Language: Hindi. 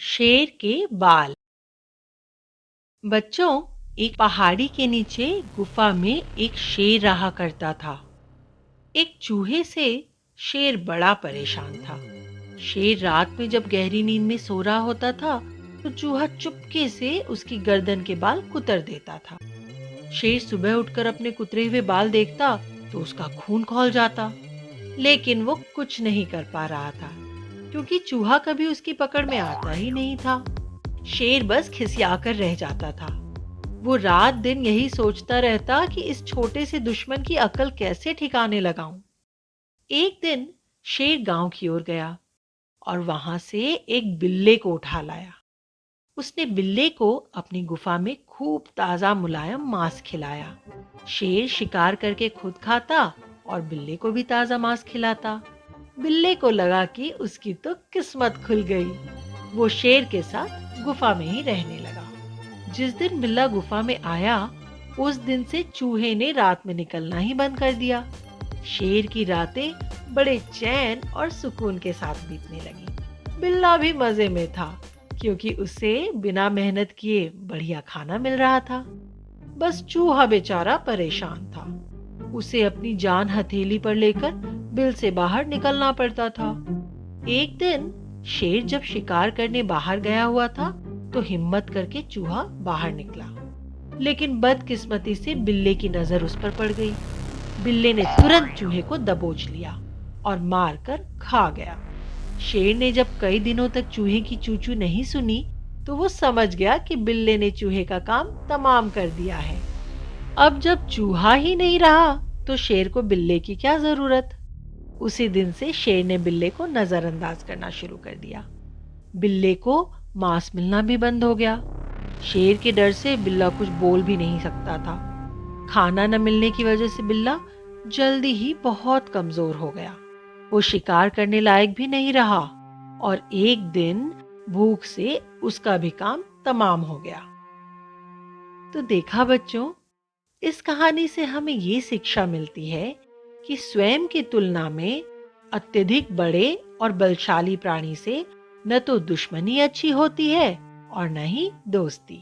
शेर के बाल। बच्चों, एक पहाड़ी के नीचे गुफा में एक शेर रहा करता था। एक चूहे से शेर बड़ा परेशान था। शेर रात में जब गहरी नींद में सो रहा होता था तो चूहा चुपके से उसकी गर्दन के बाल कुतर देता था। शेर सुबह उठकर अपने कुतरे हुए बाल देखता तो उसका खून खौल जाता, लेकिन वो कुछ नहीं कर पा रहा था क्योंकि चूहा कभी उसकी पकड़ में आता ही नहीं था। शेर बस खिसियाकर रह जाता था। वो रात दिन यही सोचता रहता कि इस छोटे से दुश्मन की अकल कैसे ठिकाने लगाऊं। एक दिन शेर गांव की ओर गया और वहां से एक बिल्ले को उठा लाया। उसने बिल्ले को अपनी गुफा में खूब ताजा मुलायम मांस खिलाया। शेर शिकार करके खुद खाता और बिल्ले को भी ताजा मांस खिलाता। बिल्ले को लगा कि उसकी तो किस्मत खुल गई। वो शेर के साथ गुफा में ही रहने लगा। जिस दिन बिल्ला गुफा में आया, उस दिन से चूहे ने रात में निकलना ही बंद कर दिया। शेर की रातें बड़े चैन और सुकून के साथ बीतने लगी। बिल्ला भी मजे में था क्योंकि उसे बिना मेहनत किए बढ़िया खाना मिल रहा था। बस चूहा बेचारा परेशान था। उसे अपनी जान हथेली पर लेकर बिल से बाहर निकलना पड़ता था। एक दिन शेर जब शिकार करने बाहर गया हुआ था तो हिम्मत करके चूहा बाहर निकला, लेकिन बदकिस्मती से बिल्ले की नजर उस पर पड़ गई। बिल्ले ने तुरंत चूहे को दबोच लिया और मारकर खा गया। शेर ने जब कई दिनों तक चूहे की चूचू नहीं सुनी तो वो समझ गया कि बिल्ले ने चूहे का काम तमाम कर दिया है। अब जब चूहा ही नहीं रहा तो शेर को बिल्ले की क्या जरूरत। उसी दिन से शेर ने बिल्ले को नजरअंदाज करना शुरू कर दिया। बिल्ले को मांस मिलना भी बंद हो गया। शेर के डर से बिल्ला कुछ बोल भी नहीं सकता था। खाना न मिलने की वजह से बिल्ला जल्दी ही बहुत कमजोर हो गया। वो शिकार करने लायक भी नहीं रहा और एक दिन भूख से उसका भी काम तमाम हो गया। तो देखा बच्चों, इस कहानी से हमें ये शिक्षा मिलती है कि स्वयं की तुलना में अत्यधिक बड़े और बलशाली प्राणी से न तो दुश्मनी अच्छी होती है और न ही दोस्ती।